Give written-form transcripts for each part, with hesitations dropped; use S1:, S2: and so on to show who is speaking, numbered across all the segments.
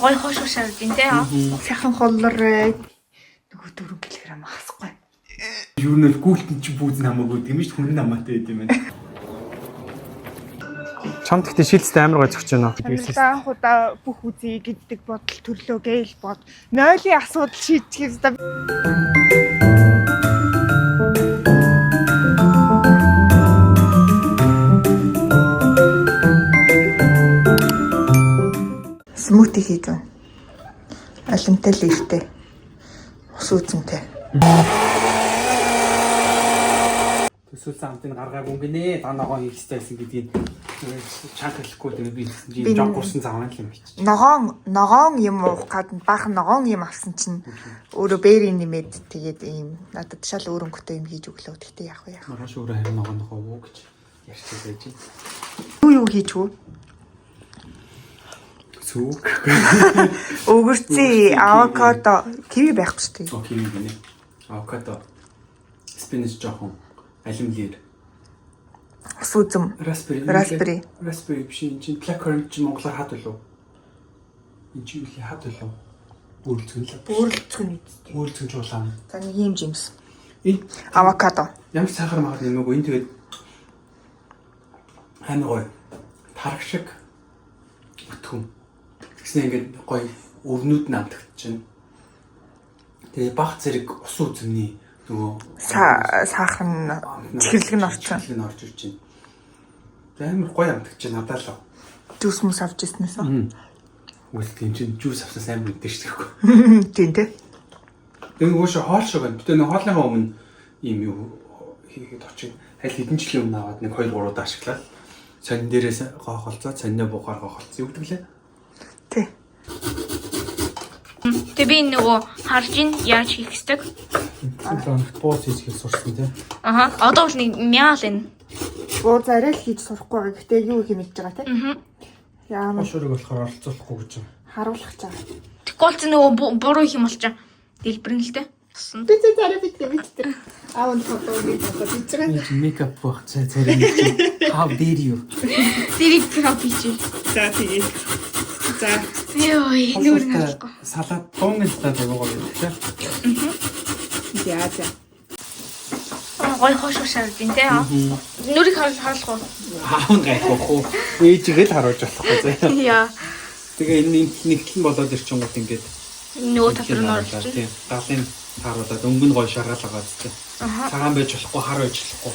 S1: гой хош шаард энэ тий.
S2: Сайхан холлорой. Нөгөө 4 кг хасахгүй.
S3: Юу нэл гүйлтэн чи бүүз намаагүй юм биш хүн намаатай байд юм байна. Чамд ихтэй шилцтэй амар гой зөгч байна.
S2: Анх удаа бүх үзье гэддэг бодол төрлөө гээл бод. Нойлын асуудал шийдчих юм. Смути хийж байна. Алимтай лифтэй. Ус үзэнтэй.
S3: Төсөл замтын гаргаагүй гинэ. Та ногоон хийх хэрэгтэйсэн гэдгийг чанга хэлэхгүй тэгээ би тийм жог гурсан заван л юм бич.
S2: Ногоон юм уух гад баахан ногоон юм авсан чинь өөрөө бээрийн нэмээд тэгээд ийм надад шал өөрөнгөтэй юм хийж өглөө. Тэгтээ яах вэ?
S3: Маргааш өөрөө харин ногоон уу гэж ярьчих байж байна.
S2: Юу хийчихв?
S3: Зүг.
S2: Өвөрцөө авокадо киви байхгүй шүү дээ.
S3: Окей гинэ. Авокадо. Спинach жоохон алимлэр.
S2: Ус үзэм. Raspberry
S3: биш энэ чинь blackcurrant чи монголоор хад болов. Энэ чи юу хад болов? Өөрлөцгөн л. Өөрлөцгөн жуулаа.
S2: За нэг юм жимс.
S3: Энэ
S2: Авокадо.
S3: ямар сахар махад нэмээгүй энэ тэгээд амар гоё. Тарах шиг бүтгүн. Тэгснэ ингээд гоё өвнүүд намтагч чинь. Тэгээ баг зэрэг ус үзмний нөгөө
S2: сахар нь чихэрлэг нь орчин.
S3: Орж ирж байна. Тэгээ амар гоё амтагч чинь надад л.
S2: Жуус мус авч ирснээс.
S3: Үгүй тийм чинь жуус авсаас амар үдэж шүү дээ.
S2: Тийм тий.
S3: Тэгээ өөшө хоол шиг байна. Гэтэ нэг хоолныхаа өмнө ийм юу хийгээд очих. Аль хэдэн жилийн өмнө аваад нэг 2-3 удаа ашиглаад сонин дээрээс гоохолцоо, сониноо бухаар гоохолцоо юу гэдэг лээ.
S2: Тий.
S1: Тэг би нөгөө харж ин яаж хийх ёстой.
S3: Бууз хийж сурсан тий.
S1: Аха. Одоо бол нэг мяал энэ.
S2: Бууз арай л хийж сурахгүй байгаа. Гэтэ юу их мэдж байгаа тий.
S1: Аха.
S2: Яамаа
S3: Хошорыг болохоор оролцуулахгүй гэж юм.
S2: харуулах чаа.
S1: Тэгвэл ч нөгөө буруу юм бол ч дэлбэрнэ л дээ.
S2: Би зарай битээ. Аав нь фото хийж байгаа.
S3: Энэ мейкап бах царай чи. How dare you?
S1: Тэрийг копи чи.
S2: За тэгээ. За.
S1: Йоо, нүр нэлэхгүй.
S3: Салат тонглаа байгаагаа гэдэг тий.
S2: Яа за.
S1: Гой хош шаард энэ тий. Нүрийг харуулах уу?
S3: Аав нь гайхах уу? Ээжигээ л харуулж болохгүй заяа.
S1: Яа.
S3: Тэгээ энэ нэгтлэн болоод ирчихэнгүүт ингээд
S1: Нөгөө татвар нь орж
S3: тий. Галын тааруулаад өнгө нь гой шаргаалгаад тий. Цагаан байж болохгүй, хар байж болохгүй.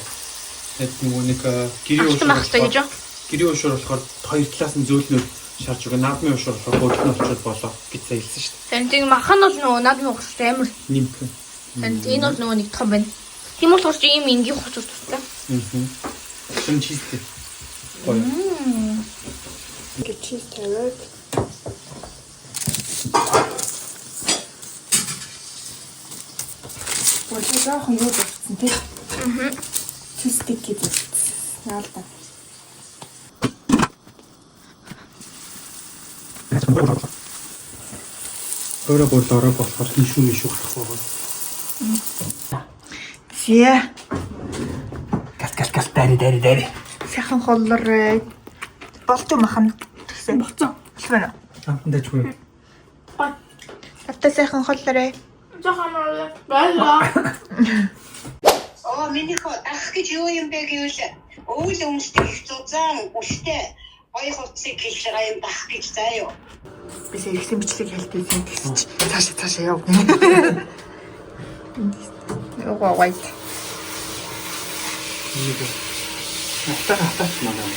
S3: Тэгэд нөгөө нэг гэрийн уушуур болохоор хоёр талаас нь зөөлнөд шарж өгөө. Наадмын уушуур болохоор гөлтөн олчод болоо гэж хэлсэн шүү дээ.
S1: Тэнцэг махан бол нөгөө наадмын ухстай амар.
S3: Нимхэн.
S1: Энэ бол нөгөө нэг том байна. Тийм бол урч ийм энгийн хуцур туслаа.
S3: Шин чизтэй. Гоё.
S2: Ингээд чиз тавиад. 원래 жоохон юу болсон тий. Чистик гэж яалаа.
S3: Өөрөө бол ороо болохоор хиншүү болох байгаа.
S2: Зя.
S3: Гал дари.
S2: Сайхан холлорой. Болтой махан тэгсэн.
S1: Болцоо.
S2: Байна.
S3: Амтандайчгүй.
S2: Тавтай сайхан холлорой.
S1: Жохон байлаа.
S4: Миний ах гэж юу юм бэ гэвэл өвөл өмсдөг их зузаан үстэй хоёр хувцсыг хэлж байгаа юм бах гэж заяа.
S2: Би сэргсэн бичлэг хэлдэг юм гэсэн чи цаашаа яв. Ягаа вайт.
S3: Хатаач надаа.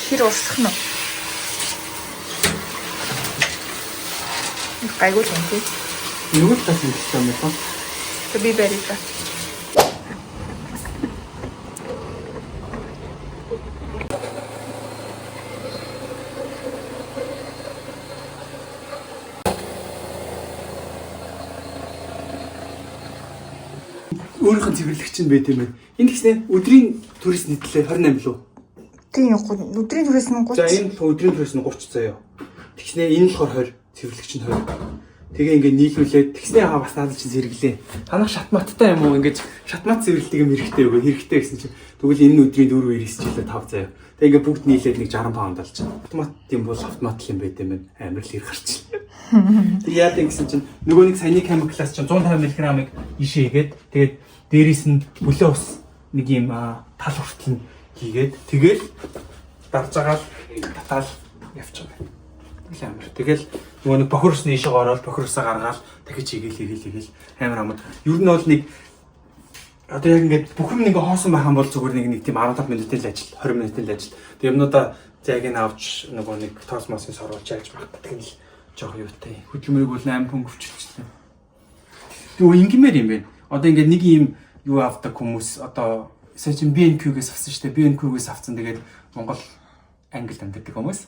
S2: Хэр урсах нь. Гайгүй юм тий.
S3: Юу л тасан гэсэн юм бэ?
S2: Тэг би барих та.
S3: Өөрийнх нь цэвэрлэгч нь байт юм байна. Энэ гэснээр өдрийн төрөс нийтлээ 28 лөө.
S2: Тийм өдрийн төрөөс нь 30.
S3: За энэ өдрийн төрөөс нь 30 заяа. Тэгснээр энэ болохоор 20 цэвэрлэгч нь 20. Тэгээ ингээд нийлүүлээд тэгснээ бас надад чинь зэрэглээ. Танах шатматтай юм уу? Ингээд шатмат цэвэрлдэг юм хэрэгтэй юу? Хэрэгтэй гэсэн чинь тэгвэл энэ өдрийн 4 ирсчилээ 5 заяа. Тэгээ ингээд бүгд нийлээд нэг 60 паунд болж байна. Автомат юм бол автомат л юм байт юм байна. Амар л ир гарч. Тэр яадаг гэсэн чинь нөгөө нэг саяны chemical-аас чинь 150 мг-ыг ишээгээд тэгээд дээрээс нь бүлээн ус нэг юм тал хүртэл нь хийгээд тэгэл дарж агаал татаал явчихсан. Тэгэл амар. Тэгэл нөгөө нэг бохирсны ишээ ороод бохирсаа гаргаад дахиж хийгээл амар амт. Ер нь бол нэг одоо яг ингээд бүх юм ингээ хоосон байх юм бол зүгээр нэг тийм 15 минутын л ажил, 20 минутын л ажил. Тэг юмнуудаа яг энэ авч нөгөө нэг тосмосын соруулж яаж байх гэдэг нь л жоох юутай. Хөдөлмөрийг бол 8 хүн өвчлөлтсөн. Тэгээ ингэмээр юм байна. Одоо ингээд нэг юм юу авдаг хүмүүс одоо сая чин BNQ-гээс авсан шүү дээ. BNQ-гээс авсан тэгээд Монгол Англид амьдардаг хүмүүс.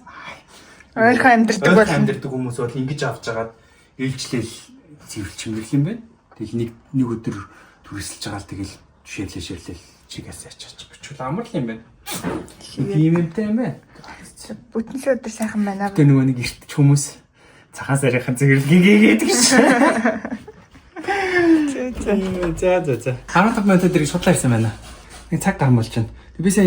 S2: Ойрхон амьдардаг
S3: хүмүүс бол ингэж авч агаад ээлжлэл цэвэрлж чимэрлэх юм байна. Тэгэл нэг өдөр түрээсэлж байгаа л тэгэл ширлэл чигээс ачаач бичвэл амар л юм байна. Тийм юмтай юм байна.
S2: Бүтэн өдөр сайхан байна.
S3: Тэгээ нөгөө нэг эртч хүмүүс цагаан сарынхан цэвэрлэгээ гэдэг чинь. За. 15 минут дээр судлаа ирсэн байна. Нэг цаг гармуулж байна. Би сая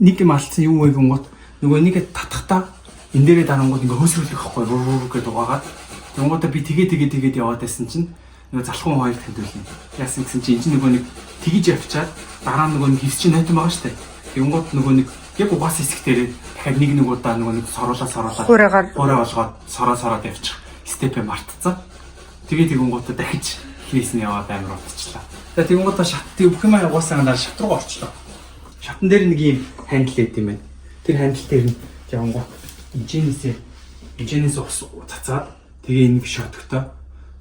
S3: нэг юм алдсан юм уу гингот нөгөө нэг татахтаа энэ дээрээ дарангууд ингээ хөөсрүүлэх байхгүй гэдэг угаагаад тэнгуудаа би тэгээд яваад байсан чинь нөгөө залхуун хоёр тандуулна. Яасан гэсэн чинь энэ нөгөө нэг тгийж явчаад дараа нь нөгөө нэг хэвс чинь найтан байгаа штэ. Тэнгууд нөгөө нэг яг угаас хэсэг дээрээ дахиад нэг удаа нөгөө нэг соруулаад хуурай болгоод сороод явчих. Степэ мартцсан. Тэгээд тэнгуудаа дахиж хийсэн яваад амар утчлаа. Тэгээд тэнгуудаа шат бүх юм явуулсан дараа шат руу орчлоо. Шатан дээр нэг юм хандл байт юм байна. Тэр хандл дээр нь явангууд инженээс ус цацаад тэгээ нэг шотогтой.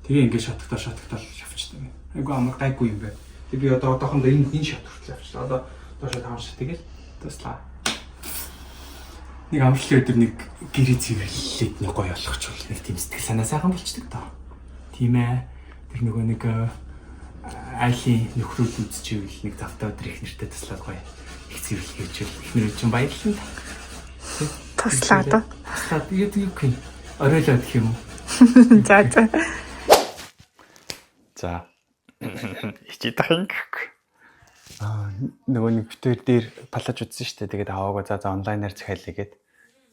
S3: Тэгээ ингээд шотогтой явчихсан юм. Айгу амар гайгүй юм байна. Тэг би одоо одоохондоо энэ шот хүртэл авчлаа. Одоо доошо 5 шат тэгэл туслаа. Нэг амралтын өдөр нэг гэрээ цэвэрлээд нэг гоё болгочихвол нэг тийм сэтгэл санаа сайхан болчдөг тоо. Тийм ээ. Тэр нөгөө нэг айлын нөхрүүд үзчихвэл нэг тавтаа өдөр их нэртэй туслаад гоё их цэвэрлэх хийчихвэл их нэр чинь баярлалаа.
S2: Туслаа даа.
S3: Туслаад яг юм. Оройлоо гэх юм уу? За. Ичидхэн. Нөгөө нэг битүүр дээр палаж үзсэн шүү дээ. Тэгээд аваагаа за онлайнаар захиалъя гээд.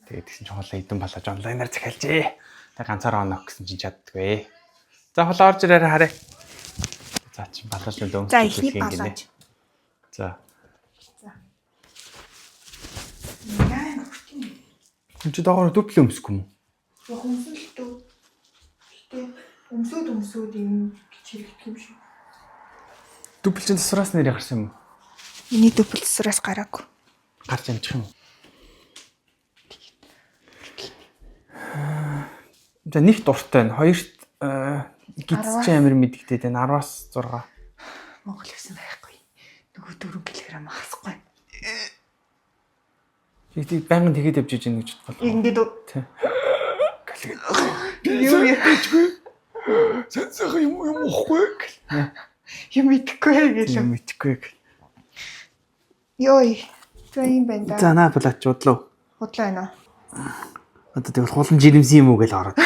S3: Тэгээд тэгсэн чинь хоолоо эдэн палаж онлайнаар захиалжээ. Тэгээд ганцаараа оноо гэсэн чинь чаддгүй. За хоолоо орж ирээрээ харъя. За чи палаж нь дөмс.
S2: За ихний палаж.
S3: За.
S2: Яа нүртэн.
S3: Энд чи доогоор дүүтлээ өмсөхгүй юм уу?
S2: Яг өмсөлтөө. Гэтэ өмсөд юм чирэгдэх юм шиг.
S3: Дүүпл чинь тасраас нэр гарсан юм уу?
S2: Миний дүүпл тасраас гараагүй.
S3: Гарч амжих юм уу? За нэг дуртай байна. Хоёрт гидч амир мэдгдээд байна. 10-аас 6.
S2: Монгол гэсэн байхгүй. Нөгөө 4 кг хасахгүй.
S3: Тэг байнгын тэгээд явж ижин гэж бодлоо.
S2: Ингээд
S3: тий.
S2: Юу яачгүй.
S3: Цэцэг юм уухгүй.
S2: Юм итгэхгүй. Йой. Трейн бэнда.
S3: За наа булаач бодлоо.
S2: Худлаа байна.
S3: Одоо тэгвэл хулан жирэмсэн юм уу гэж ороод.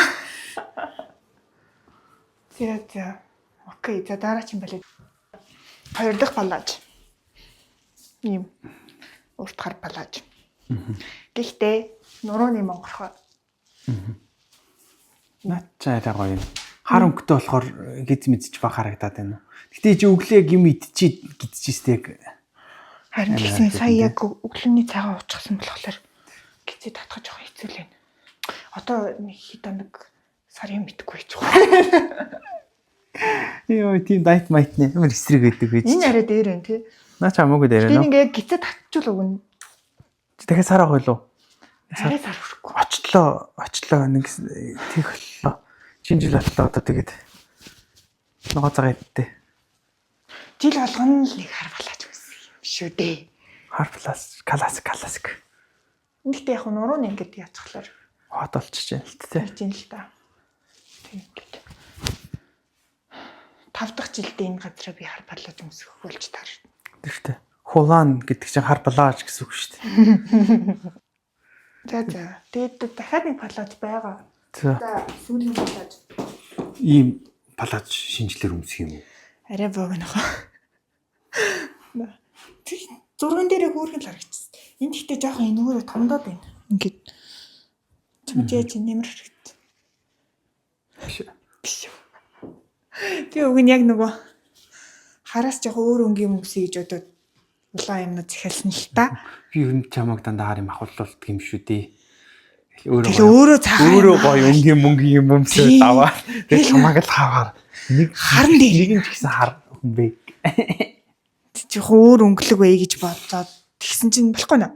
S2: За. Окей, за дараа чинь балет. Хоёр дахь палаж. Ийм урт хар палаж. Гэхдээ нурууны монгорхоо.
S3: Начаараа гоё юм. Хар өнгөтэй болохоор гиз мэдчих баг харагдаад байна уу. Гэтэ чи өглөө юм идчихээ гидчихстэй.
S2: Харин гэсэн сая яг өглөөний цагаан уучихсан болохоор гизээ татгаж явах хэцүү л байна. Одоо нэг хэд хоног сарын мэдгүй ч байна.
S3: Йоо тийм дайт майт нэ ямар эсрэг гэдэг вэ?
S2: Энэ арай дээр байна тий.
S3: Наа ч хамаагүй дээр
S2: Би
S3: байна.
S2: ингээ гизээ татчихвал өгнө.
S3: Дахиад сар авах уу?
S2: Арай сар хүрхгүй.
S3: Очлоо нэг тийх боллоо. Шинжил боллоо одоо тэгээд ногоо цагаа идтээ.
S2: Жил болгоно л нэг хар балаач үзсэн юм шүү дээ.
S3: Хар плас классик.
S2: Гэхдээ яг нурууны ингээд яачихлаар
S3: хот болчихж байна л тээ.
S2: тийм л та. Тийм ингээд. 5 дахь жилдээ энэ газараа би хар балаач өмсөх болж таар.
S3: Тэртээ. Хулаан гэдэг чинь хар балааж гэсэн үг шүү дээ.
S2: За. Тэгээд дахиад нэг балаач байгаа.
S3: За.
S2: Сүүлийн балаач.
S3: Ийм балааж шинжлэр өмсөх юм уу?
S2: Арай богино. Зурган дээрээ хөөргөл харагдчихсан. Энд ихтэй жоохон энэгээр томдоод байна. Ингээд чимж яаж нэмэр хэрэгтэй.
S3: Биш.
S2: Тэгээ уг нь яг нөгөө хараас жоох өөр өнгийн мөсэй гэж бодоод улаан юмнууд захиалсан л та.
S3: Би ер нь чамайг дандаа харин махуулуулдаг юм шүү дээ.
S2: Тэгээ өөрөө цаахан
S3: өөрөө гоё өнгийн мөнгөний юмсээ аваа. Тэгээ чамайг л хаваар. Нэг
S2: харан дээр
S3: нэг ч гэсэн хар хүн бэ.
S2: жоох өөр өнгөлөг бай гэж бодоод тэгсэн чинь болохгүй наа.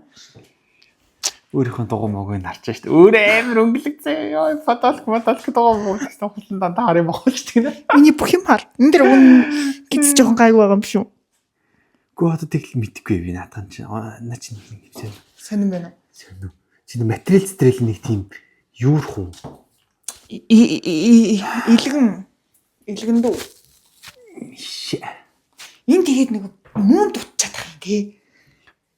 S3: Өөрийнхөө дугуй мөгөө нарч штэ. Өөр амар өнгөлөг заяа. Фотолк дугуй мөгөө гэсэн хулан дандаа харин махуулдаг нэ.
S2: Миний бүх юм хар. Энэ дэр үн гизс жоохон гайгүй байгаа юм шүү.
S3: Гүү одоо тэгэл мэдгүй би наатан чи. Наа чи нэг юм
S2: Сонирн байна уу?
S3: сонир. Чи материал стрэл нэг тийм юурах уу?
S2: Илгэн дүү. Энэ тэгээд нэг мөн дутчихад байгаа юм тий.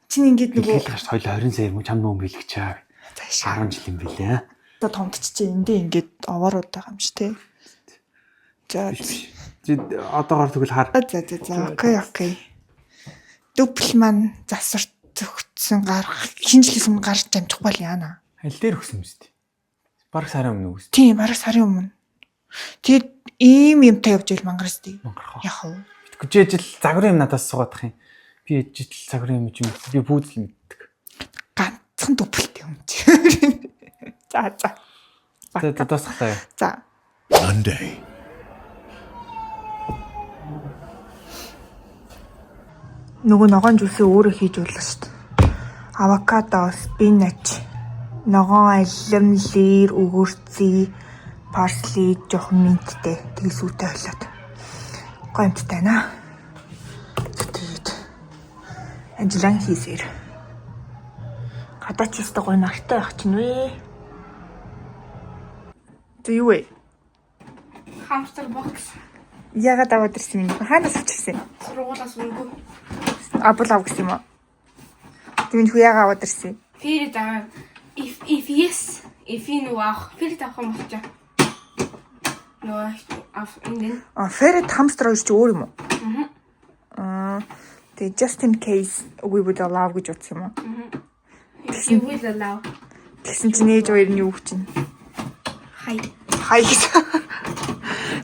S2: Чин ингээд нөгөө
S3: тэгэл соёл 20 сая юм чам нүүн бэлгэж чаа. 10 жил юм билээ.
S2: одоо томдчихжээ эндээ ингээд овоорууд байгаа юм шиг тий. За
S3: Чи одоогоор тэгвэл хар.
S2: за окей. Дүпл маань засварт өгсөн хин жилээс өмнө гарч амжихгүй л яана.
S3: Аль дээр өгсөн юм бэ? Бараг сарын өмнө өгсөн.
S2: Тийм бараг сарын өмнө. Тэгээд ийм юмтай явж ийл мангараас тий. Яхав.
S3: Гүжээж л загварын юм надаас суугаадах юм. Би ээжэл загварын юм юм. Би бүгд л мэддэг.
S2: Ганцхан дүплтэй юм чи. За.
S3: За дуусахлаа.
S2: За.
S5: Monday.
S2: Нөгөө ногоон жуусыг өөрөө хийж уулаа шүү дээ. Авокадо, спинач, ногоон алим, лэр, өгөрций, парсли, жоохон минттэй, тэгээ сүйтэй болоод. Гомдтой наа. Тэгээд ажлаа хийсээр. Гадаач өстө гой нартай байх чинь вэ? Тэ юу вэ?
S1: Хамстер бокс.
S2: Ягаад аваад ирсэн юм бэ? Хаанаас авчихсан?
S1: Сургуулаас мөнгө.
S2: Апл ав гэсэн юм уу? Тэгвэл хүү яагаад аваад ирсэн?
S1: Фэрид аваа. If yes, if you know ах, фэрид авах юм болчих. Нөө энэ.
S2: Ferret hamster гэж өөр юм уу? Тэгээ just in case we would allow гэж утсан юм уу?
S1: You will allow.
S2: Тэгсэн чинь ээж хоёр нь юу гэж чинь? Хай гэсэн.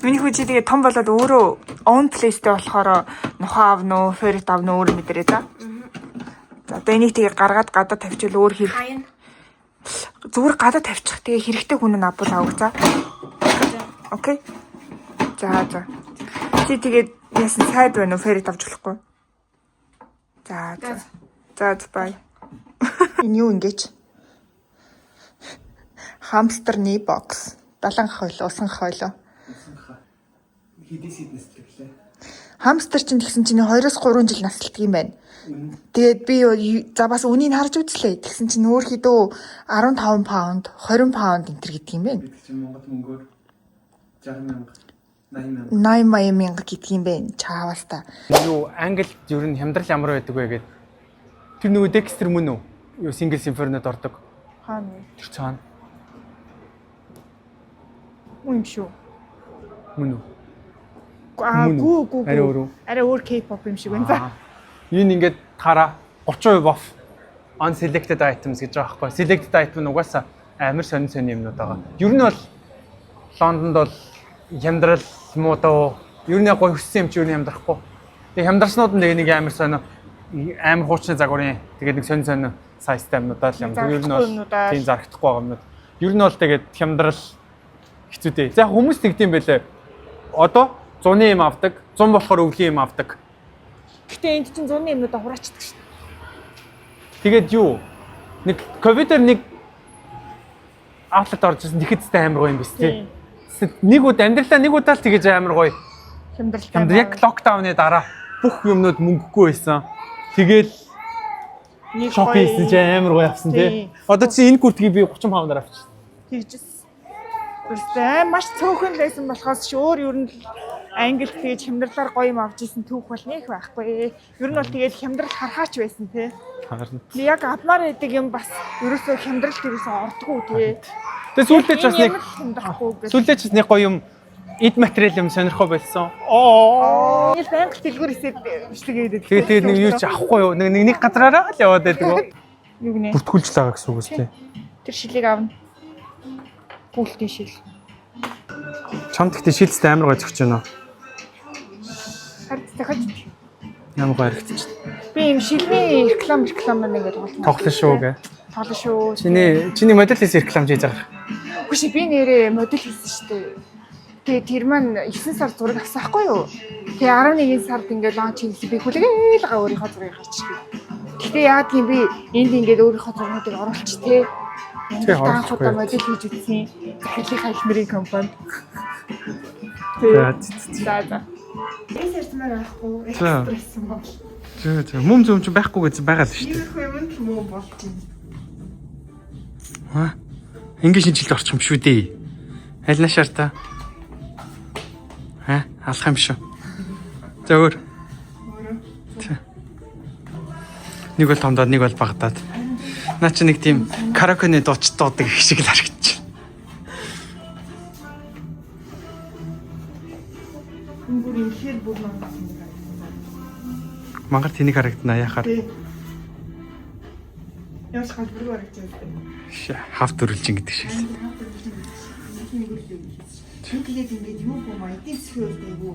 S2: Миний хүү чи тэгээ том болоод өөрөө own place-тэй болохоор нохоо авнуу, ferret авнуу өөр мэдэрээ та. За одоо энийг тэгээ гаргаад гадаа тавьчихвал өөр хэрэг.
S1: Хайн.
S2: Зүгээр гадаа тавьчих. Тэгээ хэрэгтэй хүн нь апл авах за. Окей. За. Чи тэгээд яасан сайд байна уу? Ferret авч болохгүй. За бай. Энэ юу ингэж? Хамстерны бокс. 70 хойлоо, усан хойлоо.
S3: Хэдийс нэслэглээ.
S2: Хамстер чинь тэгсэн чинь 2-3 жил наслдаг юм байна. Тэгээд би за бас үнийг харж үзлээ. Тэгсэн чинь өөрхийдөө 15 паунд, 20 паунд энэ төр гэдэг юм байна.
S3: Бид чинь Монгол мөнгөөр 60,000,
S2: 80,000 гэдэг юм байна. Чаавас та.
S3: Юу Англид ер нь хямдрал ямар байдаг вэ гэдэг. Тэр нөгөө Dexter мөн үү? Юу Single Symphony-д ордог.
S2: Хаана вэ?
S3: Тэр цаана.
S2: Мөн юм шүү.
S3: Мөн үү?
S2: Гүү.
S3: Арай
S2: өөр K-pop юм шиг байна. За.
S3: Энэ ингээд хараа 30% off unselected items гэж байгаа байхгүй. Selected item нь угаасаа амар сонин юмнууд байгаа. Ер нь бол Лондонд бол хямдрал муудаа ер нь гоё хөссөн юм чи ер нь хямдрахгүй. Тэгээ хямдарснууд нь нэг амар сонио амар хуучны загварын тэгээд нэг сонин сайзтай юмнуудаа л юм. Ер нь бол тийм зарагдахгүй байгаа юмнууд. Ер нь бол тэгээд хямдрал хэцүүтэй. За хүмүүс тэгдэм байлээ. Одоо 100-ны юм авдаг, 100 болохоор өвлийн юм авдаг.
S2: Гэтэ энд чинь 100-ны юмнуудаа хураачдаг шүү.
S3: Тэгээд юу? Нэг ковидээр нэг аутлет орж ирсэн нэхэдтэй амар гоё юм биш тий. Нэг удаа амьдралаа нэг удаа л тэгэж амар гоё. Хямдрал яг локдауны дараа бүх юмнууд мөнгөгүй байсан. Тэгэл шоп хийсэн чи амар гоё авсан тий. Одоо чи энэ күртгийг би 30 паундаар авчихсан.
S2: Тэгжсэн. Өөртөө маш цөөхөн байсан болохоос өөр ер нь англи тэгэж хямдралаар гоё юм авч исэн түүх бол нэх байхгүй. Ер нь бол тэгээд хямдрал харахаач байсан тий.
S3: Харна.
S2: Яг авмаар байдаг юм бас ерөөсөө хямдрал тэрээсээ ордгоо тий.
S3: Тэгээ сүүлдээ ч бас нэг
S2: хямдрахгүй.
S3: сүүлдээ ч бас нэг гоё юм эд материал юм сонирхоо байсан.
S2: Энэ банк дэлгүүр хэсэг бичлэгээд.
S3: Тэгээд нэг юу ч авахгүй юу? Нэг газраараа л яваад байдаг.
S2: Юу гинэ?
S3: Бүртгүүлж байгаа гэсэн үг үстэй.
S2: Тэр шилийг авна. Гүйлтийн шил.
S3: Чамд ихтэй шилдэт амар гой зөгч байна уу?
S2: Хард дахиж.
S3: Ямар гой харагдчих.
S2: Би юм шилний реклам нэгээд болно.
S3: Тоглоно шүү гэ.
S2: Тоглоно шүү.
S3: Чиний модель хийсэн реклам хийж байгаа.
S2: Үгүй би нэрээ модель хийсэн шүү дээ. Тэгээ тэр маань 9 сар зураг авсан хгүй юу? Тэгээ 11 сард ингээд лонч хийсэн би хүлээгээл байгаа өөрийнхөө зургийг харчихъя. Гэтэ яа гэм би энд ингээд өөрийнхөө зургуудыг оруулчих те.
S3: Тэгээ оруулахгүй.
S2: Модель хийж үзсэн. Захирлын хайлмэрийн компани. За. Эсэртмээр байхгүй. Экспресс юм бол.
S3: Мөм зөм ч байхгүй гэсэн байгаа л шүү дээ.
S2: Иймэрхүү юм л муу болчих.
S3: Ингээд шинжилт орчих юм шүү дээ. Аль нашаар та? Алах юм шүү. За өөр. Нэг бол томдоод, нэг бол багтаад. Наа чи нэг тийм караокены дуудаг их шиг л харагдчих. Мангар тэнийг харагдана яхаар.
S2: Яаж халбар харагдчихсан.
S3: Хавт төрүүлчин гэдэг шиг л.
S2: Тэглээд ингээд юу юм аа эдийн засгийн үйлдэггүй.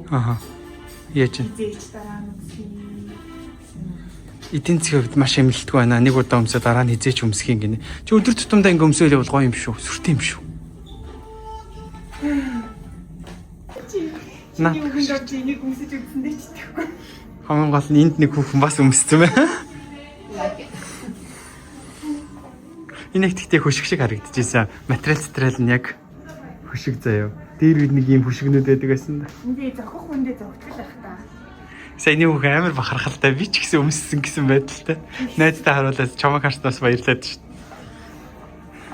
S3: Яаж вэ?
S2: Зээч дараа нь
S3: эдийн засгийн хувьд маш эмнэлтгүй байна. Нэг удаа өмсөө дараа нь хизээч өмсөх юм гинэ. Чи өдөр тутамдаа ингэ өмсөөлөө бол гоё юм шүү. Сүртэй юм шүү.
S2: Наа юу хүндээ энийг өмсөж үзсэндээ ч тэгэхгүй.
S3: Хамгийн гол нь энд нэг хүүхэн бас өмссөн байна. Энэ ихтэй хөшиг шиг харагдчихсан. Материал нь яг хөшиг заяа. Дээр нэг юм хөшигнүүд байдаг байсан да.
S2: Эндээ зохих хүндээ зогтол байх та.
S3: Саяны хүүх амар бахархалтай би ч гэсэн өмссөн гэсэн байдалтай. Найзтай харуулаад чамаг харснаас баярлаад шүү.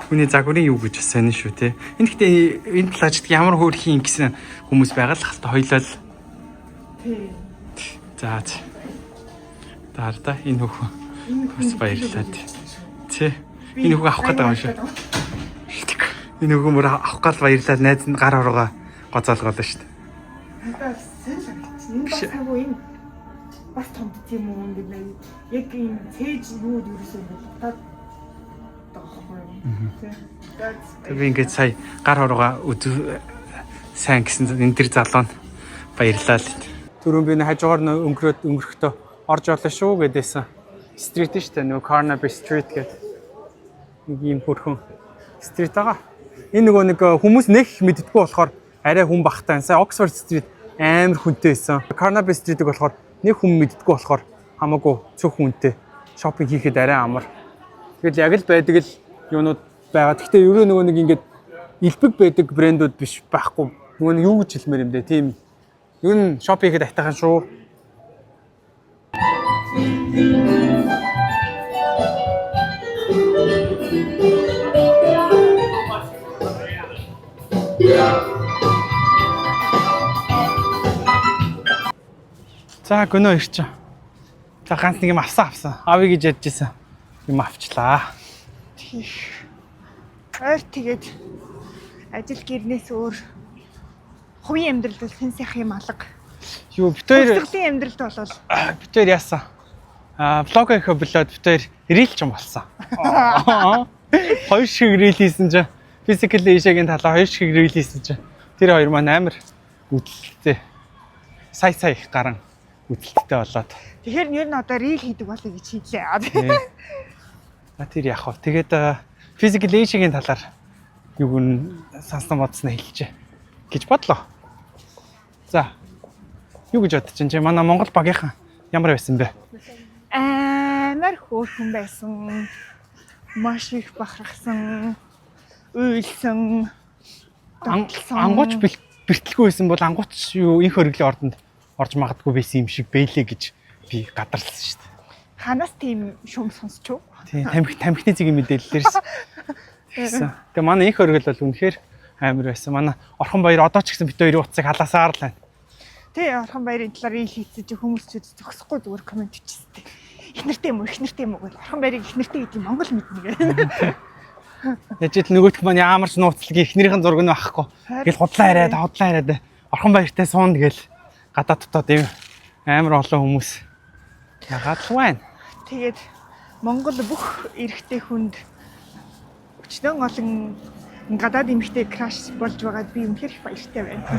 S3: Хүний загварын юу гэж бас сайн шүү те. Энэ ихтэй энэ талаачд ямар хөөрхийн гэсэн хүмүүс байгаа л хальта хоёлоо. За. Дарда энэ хүүх бас баярлаад. Тэ. Энэ хүүг авах гэдэг юм шүү. Энэ хүүг мөр авах гал баярлаад найзанд гар оргоо гоцоолголоо шүү дээ.
S2: Энэ бас том тийм үү гэдэг яг энэ цээж юу юусэн бодоод байгаа юм.
S3: Тэг би ингээд сая гар оргоо сайн гэсэн энэ төр залуу баярлаа л. Түрүүн би хажуугаар өнгөрөхдөө орж олоо шүү гэдээсэн. Стрит шүү дээ нөгөө Carnaby Street гэдэг. Нэг юм хөрхөн стрит байгаа. Энэ нөгөө нэг хүмүүс нэг мэддэггүй болохоор арай хүн багтаа. Сая Oxford Street амар хүнтэй байсан. Carnaby Street-ийг болохоор нэг хүн мэддэггүй болохоор хамаагүй цөөх хүнтэй шопинг хийхэд арай амар. Тэгэл яг л байдаг л юунууд байгаа. Гэхдээ ерөө нөгөө нэг ингээд элбэг байдаг брэндүүд биш байхгүй. Нөгөө нэг юу гэж хэлмээр юм бэ? Тийм. Юу н шопинг хийхэд айтайхан шүү. За гөнөө ирчих. За ганц нэг юм авсан. Авъя гэж ядчихсан. Юм авчлаа.
S2: Ойр тэгээд ажил гэрнээс өөр хувийн амьдрал бол хэн сайхан юм алга.
S3: Юу битээр
S2: Хөсгөлийн амьдралд болвол
S3: битээр яасан. Блог хийх болоод битээр рилч юм болсон. Хоёр шиг рил хийсэн чинь физикал эйшагийн талаа хоёр шиг рил хийсэн чинь тэр хоёр маань амар үдэлтэй. Сая их гарan үдэлттэй болоод.
S2: Тэгэхээр нэр нь одоо рил хийдэг болоо гэж хэллээ.
S3: Тэр яг хөө. Тэгээд физикал эйшагийн талаар юуг нь сансан бодсноо хэлчихэ гэж бодлоо. За. Юу гэж бодож чинь манай Монгол багийнхан ямар байсан бэ?
S2: Амар хөөрхөн байсан. Маш их бахархсан. Уйлсан.
S3: Ангууч бэртэлгүй байсан бол ангууч юу их хөргөлийн ордонд орж магадгүй байсан юм шиг бэлээ гэж би гадарлсан шүү дээ.
S2: Ханаас тийм шум сонсч юу?
S3: Тийм тамхины зэгийн мэдээллээрс. Тэгээ манай их хөргөл бол үнэхээр амар байсан. Манай Орхон баяр одоо ч гэсэн бит хоёрын утсыг халаасаар л байна.
S2: Тий, Орхон баярын талаар ил хийцэж хүмүүс ч зогсохгүй зүгээр комент хийчихсэн. Их нэртэй юм уу гэвэл Орхон баярыг их нэртэй гэдэг Монгол мэднэ гэ.
S3: Яжид нөгөөх маань ямар ч нууцлаг их нэрийн зураг нь байхгүй. Тэгэл худлаа хараад Орхон баяртай суун тэгэл гадаа дотоод юм амар олон хүмүүс ягаад л байна.
S2: Тэгээд Монгол бүх эрэгтэй хүнд өчнөн олон гадаад эмэгтэй краш болж байгаад би үнэхээр их баяртай байна.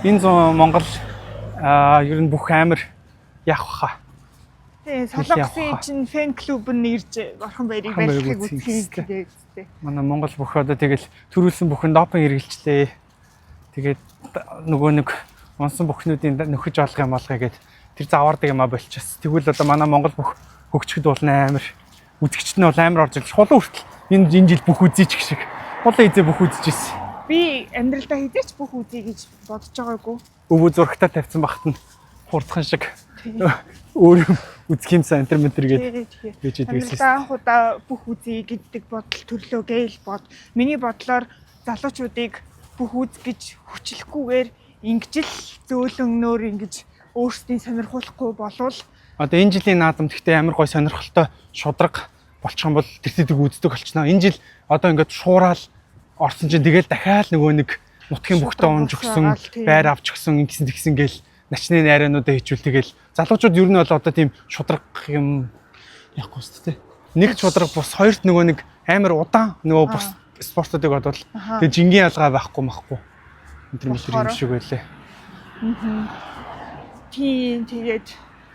S3: Энэ зам Монгол ер нь бүх амир явах хаа.
S2: Тэгээ Солонгосын чинь фэн клуб нь ирж орхон баярыг барихыг үзхийг гэдэг.
S3: Манай Монгол бүх одоо тэгэл төрүүлсэн бүхэн допинг хэрэгжилээ. Тэгээд нөгөө нэг онсон бүхнүүдийн нөхөж олох юм болгоё гэд тэр заваардаг юм а болчихсон. Тэгвэл одоо манай Монгол бүх хөгжчд бол амар үзэгчд нь бол амар орж ирж хулуу хүртэл энэ жил бүх үзийч гэх шиг хулуу эзээ бүх үзчихсэн.
S2: Би амьдралдаа хизээч бүх үзье гэж бодож байгаагүй.
S3: Өвөө зурагтаа тавьсан багт нь хурдхан шиг өөр үзэх юмсан энэ мэтэр гээд гэж хэлсэн.
S2: Анхудаа бүх үзье гэдэг бодол төрлөө гээл бод. Миний бодлоор залуучуудыг бүх үз гэж хүчлэхгүйгээр ингэж л зөөлөннөөр ингэж өөрсдийн сонирхуулахгүй болвол
S3: одоо энэ жилийн наадам гэхдээ амар гой сонирхолтой шудраг болчих юм бол тэрсэдэг үздэг болчихноо. Энэ жил одоо ингээд шуурал орсон чинь тэгэл дахиад нөгөө нэг нутгийн бүхтээ унж өгсөн, байр авч өгсөн ингэсэн тэгсэн гээл начны найраануудаа хичүүл тэгэл залуучууд ер нь бол одоо тийм шудраг юм яахгүй шүү дээ. Нэг шудраг бус хоёрт нөгөө нэг амар удаан нөгөө бус спортуудыг бодвол тэгээ жингийн ялгаа байхгүй махгүй. Энэ юм шиг байлээ.
S2: Тийм тэгээд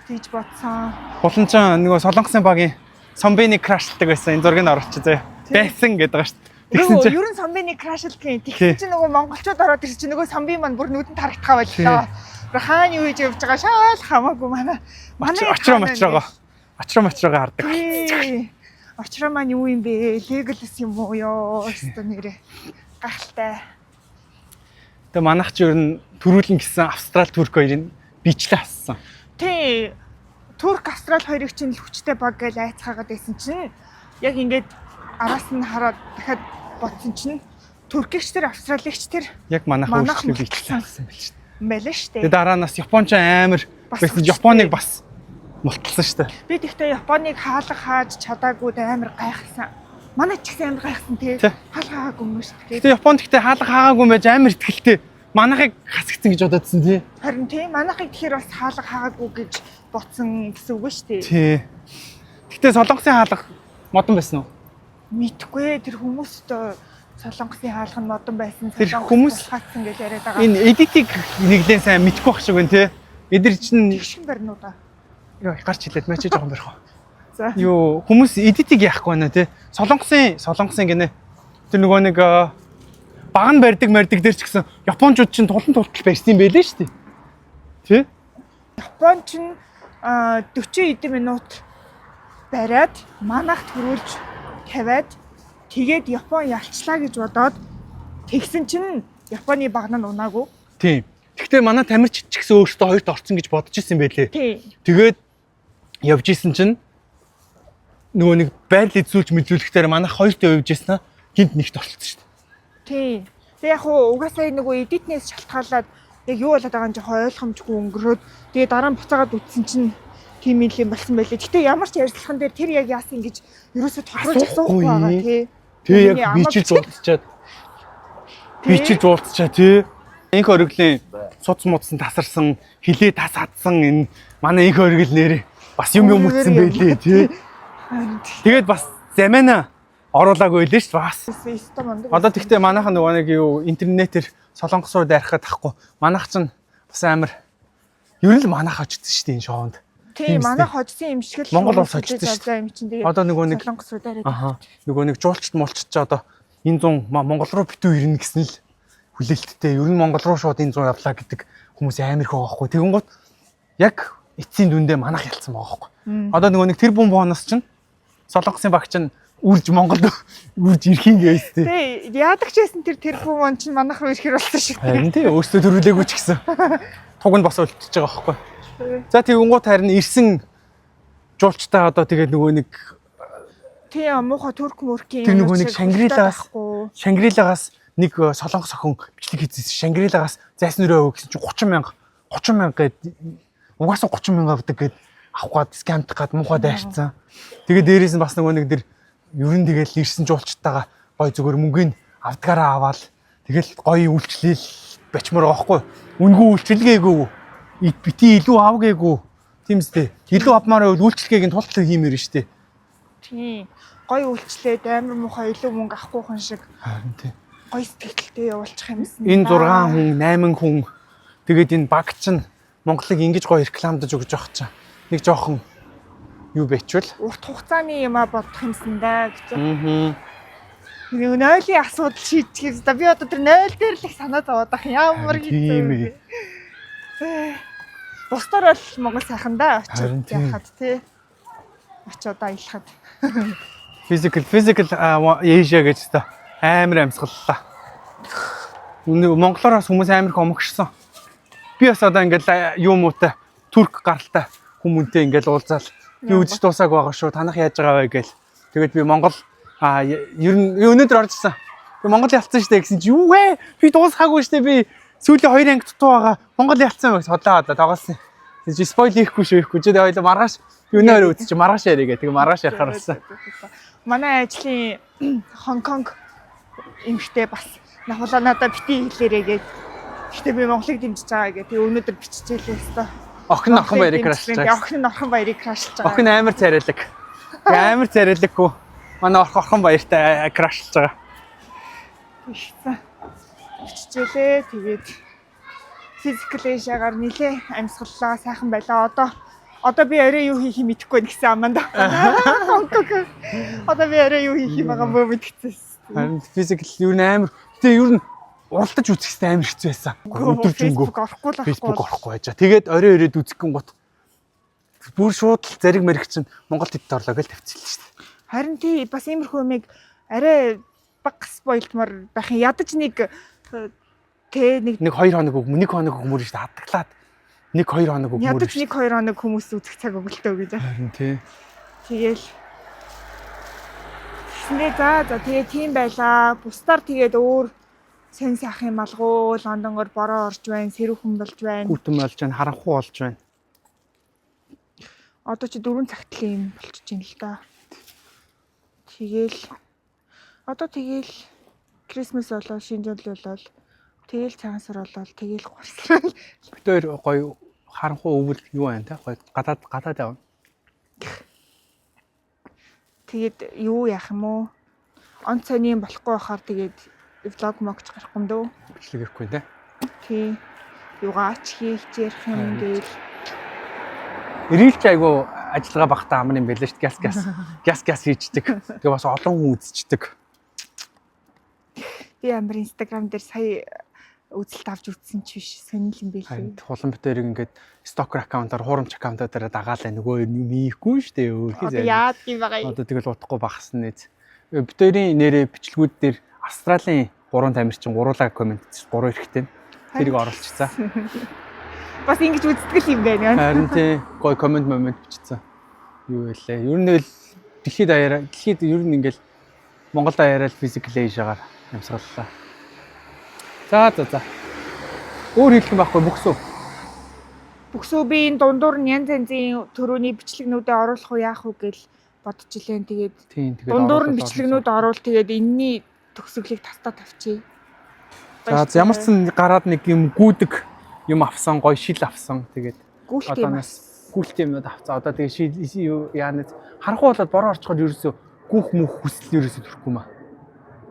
S2: тийж бодсон.
S3: Буланчаа нөгөө Солонгосын багийн Сомбины крашлдаг байсан. Энэ зургийг оруулчих заяа. Байсан гэдэг байгаа шүү дээ. Тэгсэн чинь
S2: ер нь Сомбины крашлдгийн тэгсэн чинь нөгөө монголчууд ороод ирсэн чинь нөгөө Сомби маань бүр нүдэнд харагдхаа боллоо. Хаана юу хийж явж байгаа шаал хамаагүй манай очроо хардаг. Очроо маань юу юм бэ? Legolas юм уу ёо? Өстө нэрээ гахалтай.
S3: Тэгээ манайх ч ер нь төрүүлэн гисэн Австрал Турк хоёрыг бичлээ авсан.
S2: Тий. Турк Австрал хоёрыг чинь л хүчтэй баг гэж айцгаагаад байсан чинь яг ингээд араас нь хараад дахиад бодсон чинь туркч тэр австралигч тэр
S3: яг манайх өөрчлөлт бичлээ авсан байл шүү дээ.
S2: Мэлэн шүү дээ.
S3: Тэгээ дараанаас Японч амар байсан. Японыг бас мулталсан шүү дээ.
S2: Би тэгтээ Японыг хаалга хааж чадаагүй амар гайхсан. Манай ч гэсэн амар гайхсан тий. Хаалга хаагүй юм шүү дээ.
S3: Тэгээ Японд тэгтээ хаалга хаагаагүй байж амар ихтгэлтэй. Манайхыг хасгцсан гэж бодоодсэн тий.
S2: Харин тий манайхыг тэгэхээр бас хаалга хаагаагүй гэж бодсон гэсэн үг шүү дээ.
S3: Тий. Тэгтээ Солонгосын хаалга модон байсан уу?
S2: Мэдгүй тэр хүмүүстөө Солонгосын хаалга нь модон байсан.
S3: Тэр хүмүүс
S2: хатсан гэж яриад байгаа.
S3: Энэ эдитийг нэглэн сайн мэдгүй байх шиг байна тий. Эдэр чинь
S2: тэгшин барьнуудаа.
S3: Йоо гарч хэлээд мачиж жоохон барих уу.
S2: За.
S3: Юу хүмүүс эдитийг яахгүй байна тий. Солонгосын гинэ. Тэр нөгөө нэг баг нь барьдаг дээр ч гэсэн Япончууд чинь тулан тултал барьсан юм байлээ шүү дээ. Тий?
S2: Япон чинь 40 эдэн минут бариад манайх төрүүлж тавиад тэгээд Япон ялчлаа гэж бодоод тэгсэн чинь Японы баг нь унаагүй.
S3: Тийм. Гэхдээ манай тамирч ч гэсэн өөртөө хоёрт орсон гэж бодож ирсэн байлээ.
S2: Тийм.
S3: Тэгээд явж исэн чинь нөгөө нэг байрлал эзүүлж мэдлүүлэхээр манайх хоёрт явж ирсэн аа гинт нэгт орцсон шүү дээ.
S2: Тийм. Тэг яг угаасаа нөгөө эдитнээс шалтгаалаад яг юу болоод байгаа юм жоо ойлгомжгүй өнгөрөөд тэгээ дараа нь буцаагаад үтсэн чинь тийм юм болсон байлээ. Гэтэ ямар ч ярьцлаган дээр тэр яг яасан гэж ерөөсөө тодорхойлж асуухгүй байгаа тий.
S3: Тэгээ яг би чи зуулцчаа тий. Инх оргилын суц муудсан тасарсан хилээ тас хатсан энэ манай инх оргил нэрээ бас юм үтсэн байлээ тий. Тэгээд бас замана оруулаагүй байлээ шүү бас. Одоо тэгтээ манайхан нөгөө нэг юу интернетээр солонгос руу дайрахад тахгүй. Манайх ч бас амар ер нь л манайх очсон шүү дээ энэ шоунд.
S2: Тийм манайх хожсон юм шиг л
S3: Монгол улс очсон
S2: шүү дээ.
S3: Одоо нөгөө нэг
S2: солонгос руу дайраад.
S3: Аха. Нөгөө нэг жуулчт молчч одоо энэ 100 Монгол руу битүү ирнэ гэсэн л хүлээлттэй. Ер нь Монгол руу шууд энэ 100 явлаа гэдэг хүмүүс амар их байгаа байхгүй. Тэгэнгუთ яг эцсийн дүндээ манайх ялцсан байгаа байхгүй. Одоо нөгөө нэг тэр бомбоноос чинь солонгосын багч нь үрж Монголд үрж ирэх юм гээстэй.
S2: Тий, яадаг ч байсан тэр бомбон чинь манайх руу ирэхэр болсон шүү дээ.
S3: Харин тий өөрсдөө төрүүлээгүй ч гэсэн. Туг нь бас өлтөж байгаа байхгүй. За тэгэнгუთ харин ирсэн жуулчтай одоо тэгээд нөгөө нэг
S2: тий муухай турк мөркийн
S3: тэр нөгөө нэг Шангрилагаас нэг солонгос охин бичлэг хийсэн. Шангрилагаас зайснөрөө өгсөн чинь 30 мянга гээд угаасаа 30 мянга авдаг гээд авах гад скамтах гад муухай дайрцсан. Тэгээд дээрээс нь бас нөгөө нэг тэр ер нь тэгэл ирсэн жуулчтайгаа гой зүгээр мөнгөний авдгаараа аваад тэгэл гоё үйлчлэл бачмаар байгаа хгүй. Үнгүй үйлчлэгээгүй. Бити илүү авгээгүй. Тийм үстэй. Илүү авмаар байвал үйлчлэгийг нь тултал хиймээр штэ.
S2: Тийм. Гоё үйлчлээд амар муухай илүү мөнгө авахгүй хүн шиг.
S3: Харин тийм.
S2: гоё сэтгэлтэй явуулчих юмсан.
S3: Энэ 6 хүн, 8 хүн тэгээд энэ баг чинь Монголыг ингэж гоё рекламдаж өгж байгаа чинь нэг жоохон юу байчвал
S2: урт хугацааны юм бодох юмсан да гэж.
S3: Аа.
S2: Нэг нойлын асуудал шийдчих юм да. Би одоо тэр нойл дээр л их санаа зовоод ах ямар
S3: тийм ээ.
S2: Бусдаар бол Монгол сайхан да.
S3: Харин
S2: Очиж
S3: тийм.
S2: яхад тий. Очоод аялахад.
S3: Physical Asia гэж та амар амьсгаллаа. Монголоос хүмүүс амар их омогшсон. Би бас одоо ингээл юу муутай турк гаралтай хүмүүнтэй ингээл уулзаал би үзэж дуусааг байгаа шүү. Танах яаж байгаа вэ гээл. Тэгээд би Монгол ер нь өнөөдөр орж ирсэн. Би Монгол ялцсан штэ гэсэн чи юу вэ? Би дуусгаагүй штэ би сүүлийн 2 анги дутуу байгаа. Монгол ялцсан байх хотлоо тоглосон. Чи спойл хийхгүй шүү. Чи хоёул маргааш би өнөөр үзчих маргааш яриа гэх. Тэгээ маргааш ярихаар болсон.
S2: Манай ажлын Хонконг эмэгтэй бас нахуулаа надад бити хэлээрээ гээд. Гэтэ би Монголыг дэмжиж байгаа гэх. Тэгээ өнөөдөр биччихлээ өстой.
S3: Охин баярыг крашлж байгаа.
S2: Охин баярыг крашлж байгаа.
S3: Охин амар царайлаг. Амар царайлаг хөө. Манай охин баяртай крашлж байгаа.
S2: Тэгсэн. Биччихлээ. Тэгээд Physical Asia-гаар нилээ амьсгаллаа, сайхан байлаа. Одоо би арай юу хийх юм мэдэхгүй гэсэн аманда. Одоо би арай юу хийх юм байгаа мó мэдчихсэн.
S3: Харин Physical юу амар. Тэгээ ер нь уралдаж үзэхтэй амар хэцүү байсан. Өдөржингөө Facebook орохгүй байжаа. Тэгээд орой өрөөд үзэх гин гот. Бүр шууд л зариг мэрэг чинь Монголд хэд орлоо гэж тавьчихлаа шүү дээ.
S2: Харин тий бас иймэрхүү юмыг арай баг спойлтмор байх юм. Ядаж нэг тэ нэг
S3: 2 хоног өгмөр 1 хоног өгмөр шүү дээ. Хатаглаад 1-2 хоног өгмөр.
S2: Ядаж 1-2 хоног хүмүүс үзэх цаг өгөлтөө гэж.
S3: Харин тий.
S2: Тэгэл за тэгээ тийм байлаа. Бусдаар тэгээд өөр сэн сайхан юм алгуу Лондонгоор бороо орж байна, сэрүүхэн болж байна.
S3: Гүтэн болж байна, харанхуй болж байна.
S2: Одоо чи 4 цагтлын юм болчихж байна л да. Тэгэл Christmas болоо, шинэ жил болоо. Тэгэл цагаан сар болоо, тэгэл гурсрал.
S3: Битээр гоё харанхуй өвөл юу байна те? Гоё гадаад явна.
S2: Тэгээд юу яах юм уу? Он цайны болохгүй байхаар тэгээд влог могч гарах юм дөө.
S3: Бичлэг ирэхгүй те.
S2: Тий. Югаач хийх ярих юм гээл.
S3: Ирэлч айгу ажиллагаа багтаа амар юм байлаа шүү дээ. Гяс хийчдэг. Тэгээ бас олон хүн үзчихдэг.
S2: Би амар Instagram дээр сая үзэлт авч үзсэн ч биш сонирхол юм байлээ.
S3: Хулан битэрийг ингээд стокер аккаунтаар хуурамч аккаунтаар дагаалаа нөгөө юм ийхгүй шүү дээ.
S2: Одоо яад юм байгаа юм.
S3: Одоо тэгэл утахгүй багсан нэ. Битэрийн нэрээ бичлгүүд дээр Австралийн 3 тамирчин гуруулаа комент 3 эрэхтэй. Тэрийг оруулчихсан.
S2: Бас ингэж үздэг юм байна.
S3: Харин тий гоё комент бичсэн. Юу вэ? Ер нь л дэлхийд ер нь ингээл Монгол даяараа Physical Asia-гаар амьсгаллаа. За. Өөр хэлэх юм байхгүй
S2: Бүксөө би энэ дундуур нь янз янзын төрөний бичлэгнүүдэд оруулах уу яах уу гэж бодож илэн. Тэгээд дундуур нь бичлэгнүүд оруул тэгээд энэний төгсгөлийг тастаа тавьчих.
S3: За ямар ч сан гараад нэг юм гүдэг юм авсан, гоё шил авсан. Тэгээд гүйлт юмуд авцаа. Одоо тэгээд шил яанад харанхуй болоод бороо орчход ерөөсөө гүөх мөх хүсэл ерөөсөө төрөхгүй маа.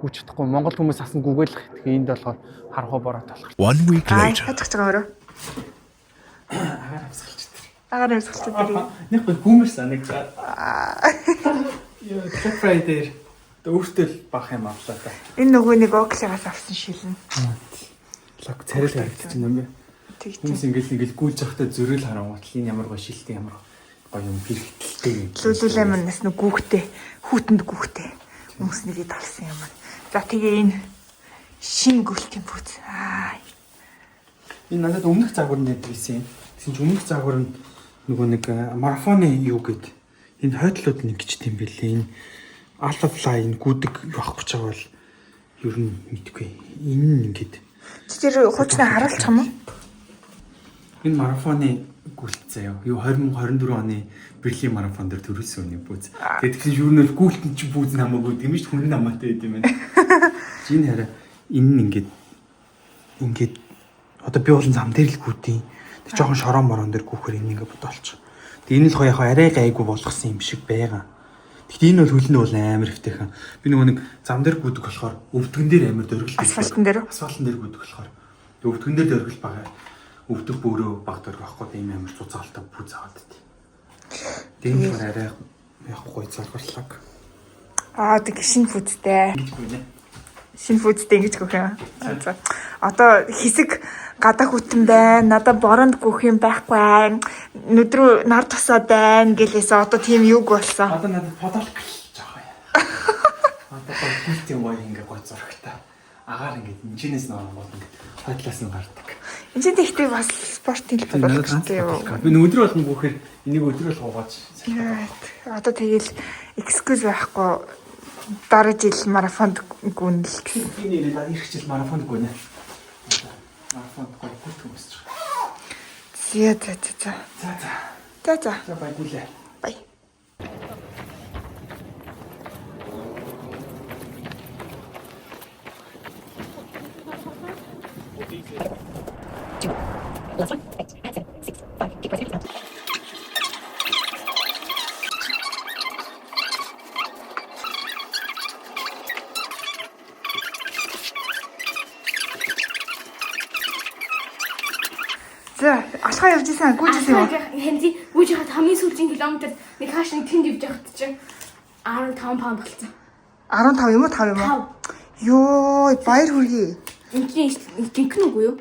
S3: Гүч чадахгүй. Монгол хүмүүс асан гүгээл. Тэгээд энд болохоор харанхуй бороо толох.
S5: 1 week later.
S2: Хацж байгаа өөрөө. Агаар амьсгалчдаг.
S3: Нэг гоё хүмэрсэн нэг. Яа, Black Friday өөртөө л бах юм авлаа та.
S2: Энэ нөгөө нэг Oakley-гаас авсан шилэн.
S3: Лог царай харагдчих юм бэ. Хүмүүс ингээл гүйлж явахдаа зөрөөл харангуут энэ ямар гоё шилтэй ямар гоё юм хэрэгтэй.
S2: Лүлүл амнаас нэг гүгтэй, хүүтэнд гүгтэй хүмүүс нэгэд алсан юм. За тэгээ энэ шин гүйлтийн пүүц.
S3: Энэ надад өмнөх загвар нэт байсан юм. Тэгсэн чинь өмнөх загвар нь нөгөө нэг марафоны юу гэд энэ хойдлууд нэг гэж тийм байлээ. Энэ Alpha Fly энэ гүдэг явах гэж байгаа бол ер нь мэдгүй. Энэ ингээд
S2: тэр хуучнаа харуулчих юм уу?
S3: Энэ марафоны гүйлт заяа. Юу 2024 оны Берлин марафон дээр төрүүлсэн үний бүүз. Тэгээд тэгэхээр юу нэр гүйлтэн чи бүүз намаагүй тийм ч хүн намаатай байд юм байна. Жин хараа энэ ингээд одоо би болон зам дээр л гүтийн. Тэг жоохон шорон морон дээр гүхээр энэ ингээд бодоолчих. Тэг энэ л гоё яг арай гайгүй болгосон юм шиг байгаа. Гэхдээ энэ бол хөлн бол амар хэвтэйхэн. Би нөгөө нэг зам дээр гүдэг болохоор өвдгөн дээр амар дөргөл.
S2: Асфалтын дээр үү?
S3: Асфалтын дээр гүдэг болохоор. Өвдгөн дээр дөргөл байгаа. Өвдөх бөөрөө баг дөрг авахгүй ийм амар цуцаалтай бүү заагаад тий. Дэмж арай яг гоё залгууллаг.
S2: Тэг шинэ фүүдтэй.
S3: Гэж гүнэ.
S2: Шинэ фүүдтэй ингэж гөх юм. За. Одоо хэсэг гадаа хүтэн байна. Надад боронд гөх юм байхгүй аа. Нүдрүү нар тусаад байна гэлээсээ одоо тийм юг болсон.
S3: Одоо надад подолк хийж байгаа юм. Одоо гүйлтийн гоё ингээ гоё зурагтай. Агаар ингээ энэчнээс нөө гол ингээ хойдлаас нь гардаг.
S2: Энд тэгтээ бас спортын подолктэй юу.
S3: Би өдөр болгон бүхээр энийг өдөр болгоо гооч.
S2: Одоо тэгэл экскьюз байхгүй дараа жил марафонд гүнэл гэсэн.
S3: Би нэрээ ирэх жил марафонд гүнэ. Марафонд гоё гүт хүмүүс ч.
S2: За.
S3: Баярлалаа.
S2: Бай. За, алхаа явж исэн, гүйжсэн юм.
S1: Хэнди үуч хат хамгийн сүүлийн километр нэг хааш нэг тэнд явж байхад чинь 15 паунд болсон.
S2: 15 юм уу 5 юм уу? Йоо, баяр хүргэе.
S1: Энд чинь жинхэнэ үгүй юу?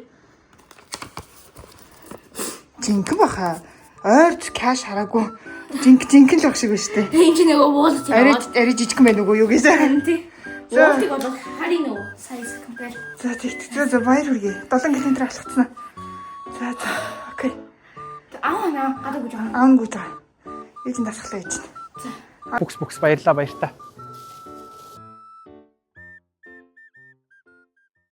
S2: Жинхэнэ баха. Ойрч кэш хараагүй. Жинхэнэ л баг шиг байна шүү дээ.
S1: Энд чинь нөгөө уулт яваад.
S2: Арай жижигхэн байна уу юу гэсэн.
S1: Хэнди. Уултыг бол харин нөгөө size compare.
S2: За баяр хүргэе. 7 км алхацсан. За окей.
S1: Аа гадаг гэж байгаа.
S2: Аангууд байгаа. Эзэн дасглаа ээж.
S3: Букс баярлаа баяртай.